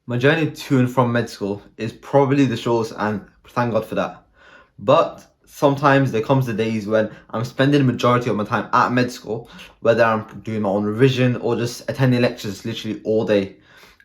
My journey to and from med school is probably the shortest, and thank God for that. But sometimes there comes the days when I'm spending the majority of my time at med school, whether I'm doing my own revision or just attending lectures literally all day.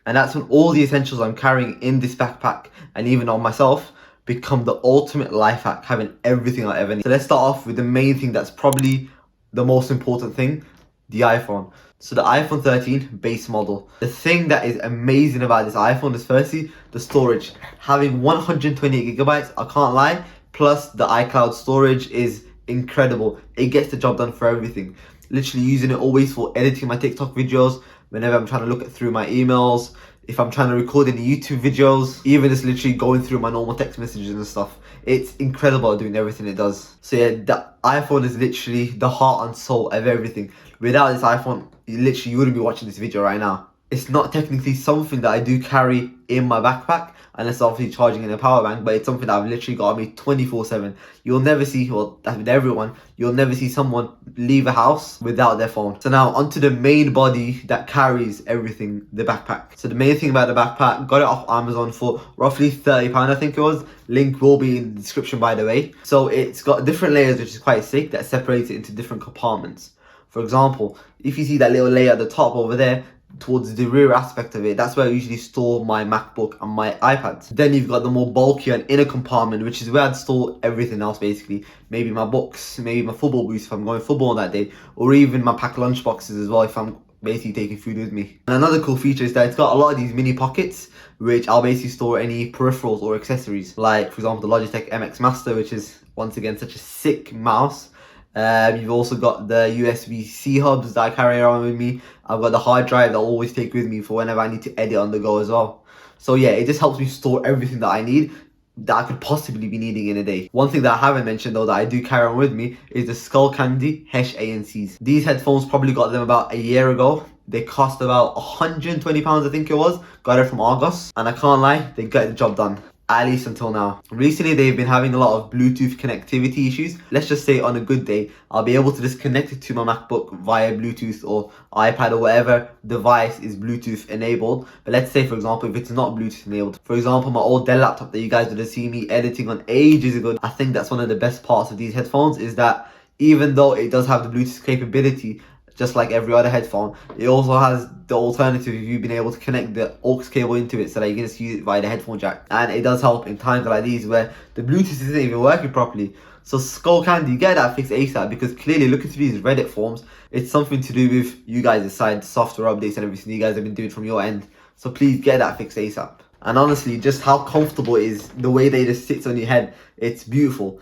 And that's when all the essentials I'm carrying in this backpack and even on myself become the ultimate life hack, having everything I ever need. So let's start off with the main thing that's probably the most important thing, the iPhone. So the iPhone 13 base model. The thing that is amazing about this iPhone is firstly the storage. Having 128 gigabytes, I can't lie, plus the iCloud storage is incredible. It gets the job done for everything. Literally using it always for editing my TikTok videos, whenever I'm trying to look through my emails, if I'm trying to record any YouTube videos, even just literally going through my normal text messages and stuff. It's incredible doing everything it does. So yeah, the iPhone is literally the heart and soul of everything. Without this iPhone, you wouldn't be watching this video right now. It's not technically something that I do carry in my backpack, unless obviously charging in a power bank, but it's something that I've literally got on me 24/7. You'll never see, well, that's with everyone, you'll never see someone leave a house without their phone. So now onto the main body that carries everything, the backpack. So the main thing about the backpack, got it off Amazon for roughly £30, I think it was. Link will be in the description, by the way. So it's got different layers, which is quite sick, that separates it into different compartments. For example, if you see that little layer at the top over there, towards the rear aspect of it, that's where I usually store my MacBook and my iPads. Then you've got the more bulky and inner compartment, which is where I'd store everything else basically. Maybe my books, maybe my football boots if I'm going football on that day, or even my packed lunch boxes as well if I'm basically taking food with me. And another cool feature is that it's got a lot of these mini pockets, which I'll basically store any peripherals or accessories, like for example the Logitech MX Master, which is once again such a sick mouse. You've also got the USBC hubs that I carry around with me. I've got the hard drive that I always take with me for whenever I need to edit on the go as well. So yeah, it just helps me store everything that I need, that I could possibly be needing in a day. One thing that I haven't mentioned though that I do carry on with me is the Skull Candy Hesh ANCs. These headphones, probably got them about a year ago. They cost about £120, I think it was. Got it from Argos, and I can't lie, they get the job done. At least until now. Recently they've been having a lot of Bluetooth connectivity issues. Let's just say on a good day, I'll be able to just connect it to my MacBook via Bluetooth or iPad or whatever device is Bluetooth enabled. But let's say for example, if it's not Bluetooth enabled, for example my old Dell laptop that you guys would have seen me editing on ages ago, I think that's one of the best parts of these headphones, is that even though it does have the Bluetooth capability, just like every other headphone, it also has the alternative of you being able to connect the aux cable into it so that you can just use it via the headphone jack. And it does help in times like these where the Bluetooth isn't even working properly. So Skull Candy, get that fixed ASAP, because clearly looking through these Reddit forums, it's something to do with you guys' side, software updates and everything you guys have been doing from your end. So please get that fixed ASAP. And honestly, just how comfortable it is, the way they just sits on your head, it's beautiful.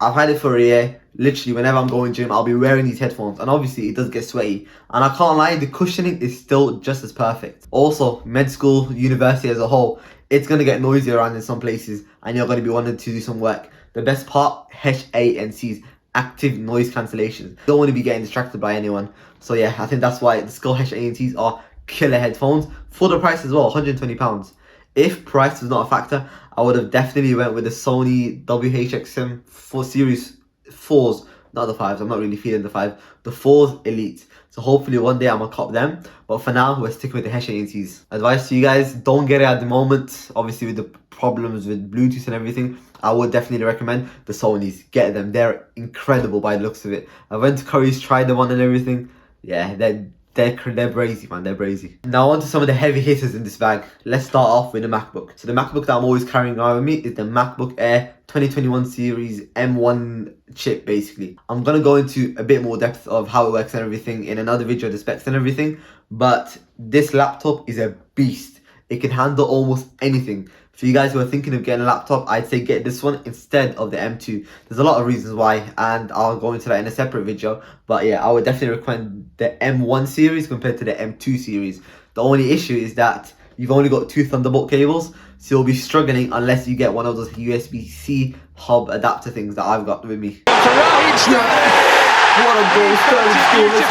I've had it for a year. Literally, whenever I'm going gym, I'll be wearing these headphones, and obviously it does get sweaty. And I can't lie, the cushioning is still just as perfect. Also, med school, university as a whole, it's gonna get noisy around in some places, and you're gonna be wanting to do some work. The best part, HANCs, active noise cancellation. Don't want to be getting distracted by anyone. So yeah, I think that's why the Skull HANCs are killer headphones for the price as well, £120. If price was not a factor, I would have definitely went with the Sony WHXM 4 Series 4s, not the 5s. I'm not really feeling the 5. The 4s Elite. So hopefully one day I'm gonna cop them. But for now, we're sticking with the Hesh ANCs. Advice to you guys, don't get it at the moment. Obviously with the problems with Bluetooth and everything, I would definitely recommend the Sonys. Get them. They're incredible by the looks of it. I went to Curry's, tried them on and everything. Yeah, they're brazy, man. They're brazy. Now on to some of the heavy hitters in this bag. Let's start off with the MacBook. So the MacBook that I'm always carrying around with me is the MacBook Air 2021 series M1 chip basically. I'm gonna go into a bit more depth of how it works and everything in another video, the specs and everything, but this laptop is a beast. It can handle almost anything. For you guys who are thinking of getting a laptop, I'd say get this one instead of the M2. There's a lot of reasons why, and I'll go into that in a separate video. But yeah, I would definitely recommend the M1 series compared to the M2 series. The only issue is that you've only got 2 Thunderbolt cables, so you'll be struggling unless you get one of those USBC Hub adapter things that I've got with me. What a goal, let's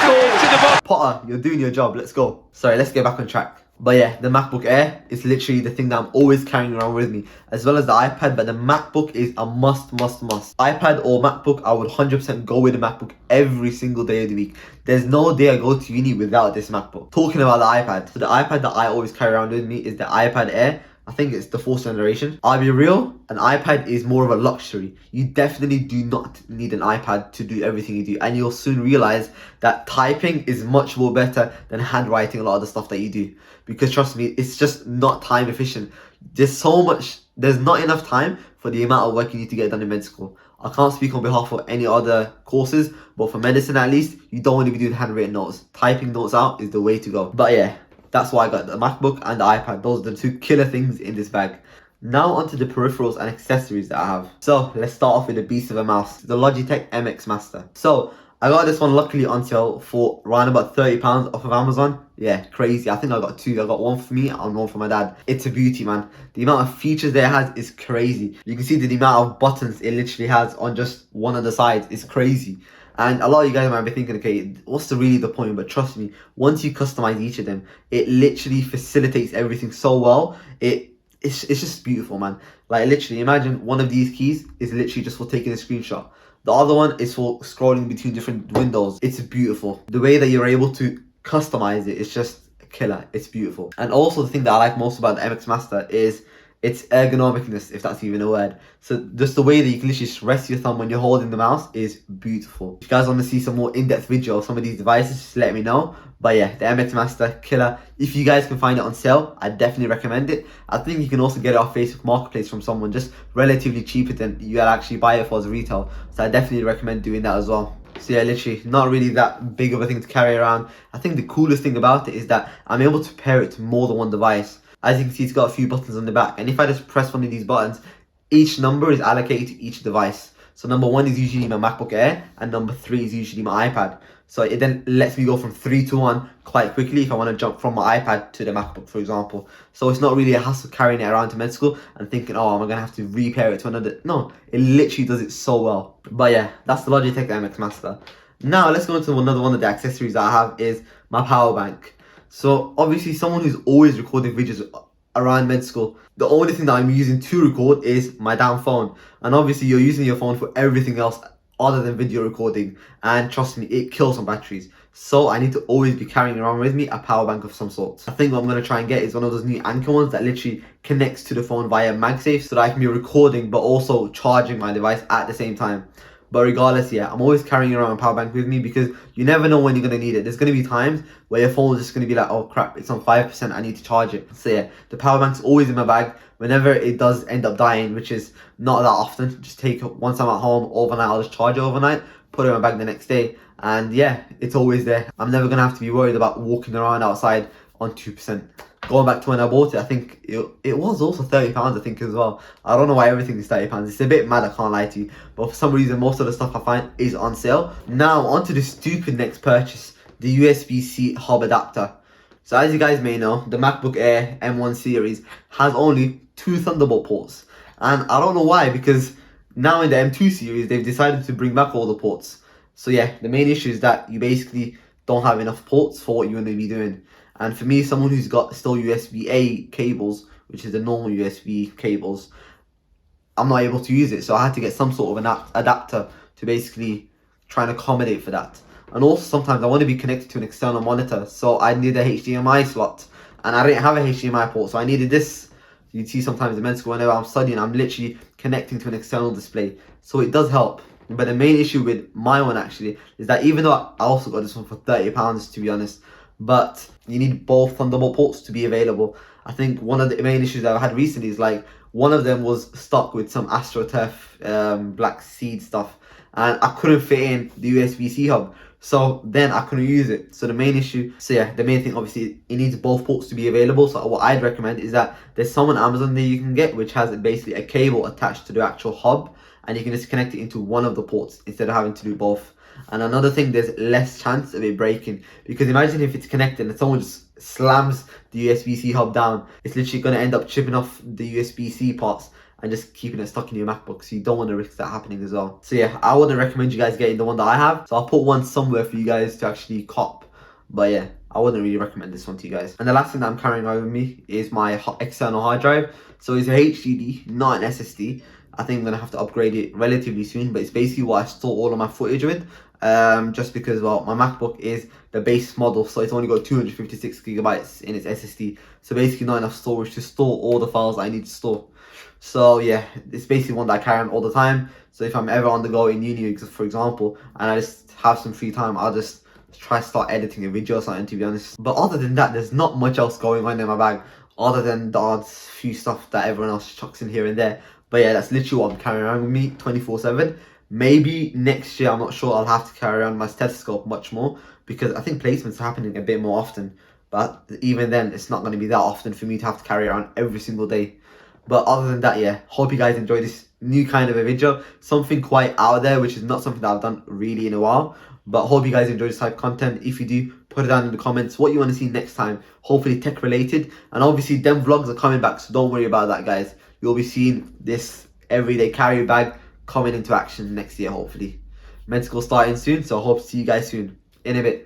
go. Potter, you're doing your job, let's go. Sorry, let's get back on track. But yeah, the MacBook Air is literally the thing that I'm always carrying around with me, as well as the iPad, but the MacBook is a must. iPad or MacBook, I would 100% go with the MacBook every single day of the week. There's no day I go to uni without this MacBook. Talking about the iPad, so the iPad that I always carry around with me is the iPad Air. I think it's the 4th generation. I'll be real, an iPad is more of a luxury. You definitely do not need an iPad to do everything you do, and you'll soon realize that typing is much more better than handwriting a lot of the stuff that you do. Because trust me, it's just not time efficient. There's not enough time for the amount of work you need to get done in med school. I can't speak on behalf of any other courses, but for medicine at least, you don't want to be doing handwritten notes. Typing notes out is the way to go. But yeah, that's why I got the MacBook and the iPad. Those are the two killer things in this bag. Now onto the peripherals and accessories that I have. So let's start off with the beast of a mouse, the Logitech MX Master. So I got this one luckily on sale for around about £30 off of Amazon. Yeah, crazy. I think I got two. I got one for me and one for my dad. It's a beauty, man. The amount of features that it has is crazy. You can see the amount of buttons it literally has on just one of the sides is crazy. And a lot of you guys might be thinking, okay, what's really the point? But trust me, once you customize each of them, it literally facilitates everything so well. It's just beautiful, man. Like literally, imagine one of these keys is literally just for taking a screenshot. The other one is for scrolling between different windows. It's beautiful. The way that you're able to customize it is just killer. It's beautiful. And also the thing that I like most about the MX Master is its ergonomicness, if that's even a word. So just the way that you can literally just rest your thumb when you're holding the mouse is beautiful. If you guys want to see some more in-depth video of some of these devices, just let me know. But yeah, the MX Master, killer. If you guys can find it on sale, I definitely recommend it. I think you can also get it off Facebook Marketplace from someone just relatively cheaper than you actually buy it for as a retail. So I definitely recommend doing that as well. So yeah, literally not really that big of a thing to carry around. I think the coolest thing about it is that I'm able to pair it to more than one device. As you can see, it's got a few buttons on the back, and if I just press one of these buttons, each number is allocated to each device. So number 1 is usually my MacBook Air, and number 3 is usually my iPad. So it then lets me go from 3 to 1 quite quickly if I want to jump from my iPad to the MacBook, for example. So it's not really a hassle carrying it around to med school and thinking, oh, am I going to have to repair it to another? No, it literally does it so well. But yeah, that's the Logitech MX Master. Now let's go into another one of the accessories that I have is my power bank. So obviously someone who's always recording videos around med school, the only thing that I'm using to record is my damn phone. And obviously you're using your phone for everything else other than video recording, and trust me, it kills on batteries. So I need to always be carrying around with me a power bank of some sort. I think what I'm going to try and get is one of those new Anker ones that literally connects to the phone via MagSafe, so that I can be recording but also charging my device at the same time. But regardless, yeah, I'm always carrying around a power bank with me because you never know when you're going to need it. There's going to be times where your phone is just going to be like, oh crap, it's on 5%, I need to charge it. So yeah, the power bank's always in my bag. Whenever it does end up dying, which is not that often, just take it once I'm at home overnight, I'll just charge it overnight, put it in my bag the next day. And yeah, it's always there. I'm never going to have to be worried about walking around outside on 2%. Going back to when I bought it, I think it was also £30, I think, as well. I don't know why everything is £30. It's a bit mad, I can't lie to you. But for some reason, most of the stuff I find is on sale. Now, on to the stupid next purchase, the USB-C Hub adapter. So as you guys may know, the MacBook Air M1 series has only 2 Thunderbolt ports. And I don't know why, because now in the M2 series, they've decided to bring back all the ports. So yeah, the main issue is that you basically don't have enough ports for what you're going to be doing. And for me, someone who's got still USB-A cables, which is the normal USB cables, I'm not able to use it. So I had to get some sort of an adapter to basically try and accommodate for that. And also sometimes I want to be connected to an external monitor, so I need a HDMI slot. And I didn't have a HDMI port, so I needed this. You'd see sometimes in med school, whenever I'm studying, I'm literally connecting to an external display. So it does help. But the main issue with my one actually is that even though I also got this one for £30, to be honest, but you need both Thunderbolt ports to be available. I think one of the main issues that I've had recently is like one of them was stuck with some AstroTurf black seed stuff, and I couldn't fit in the USB-C hub, so then I couldn't use it. So the main issue, so yeah, the main thing obviously, it needs both ports to be available. So what I'd recommend is that there's some on Amazon that you can get which has basically a cable attached to the actual hub, and you can just connect it into one of the ports instead of having to do both. And another thing, there's less chance of it breaking, because imagine if it's connected and someone just slams the USB-C hub down, it's literally going to end up chipping off the USB-C parts and just keeping it stuck in your MacBook. So you don't want to risk that happening as well. So yeah, I wouldn't recommend you guys getting the one that I have. So I'll put one somewhere for you guys to actually cop. But yeah, I wouldn't really recommend this one to you guys. And the last thing that I'm carrying around with me is my external hard drive. So it's a HDD, not an SSD. I think I'm gonna have to upgrade it relatively soon, but it's basically what I store all of my footage with. Just because, well, my MacBook is the base model, so it's only got 256 gigabytes in its SSD. So basically not enough storage to store all the files that I need to store. So yeah, it's basically one that I carry on all the time. So if I'm ever on the go in uni, for example, and I just have some free time, I'll just try to start editing a video or something, to be honest. But other than that, there's not much else going on in my bag other than the odd few stuff that everyone else chucks in here and there. But yeah, that's literally what I'm carrying around with me 24/7. Maybe next year, I'm not sure, I'll have to carry around my stethoscope much more, because I think placements are happening a bit more often. But even then, it's not going to be that often for me to have to carry around every single day. But other than that, yeah, hope you guys enjoyed this new kind of a video. Something quite out there, which is not something that I've done really in a while. But hope you guys enjoy this type of content. If you do, put it down in the comments what you want to see next time. Hopefully tech related. And obviously them vlogs are coming back, so don't worry about that, guys. You'll be seeing this everyday carry bag coming into action next year, hopefully. Med school starting soon, so I hope to see you guys soon. In a bit.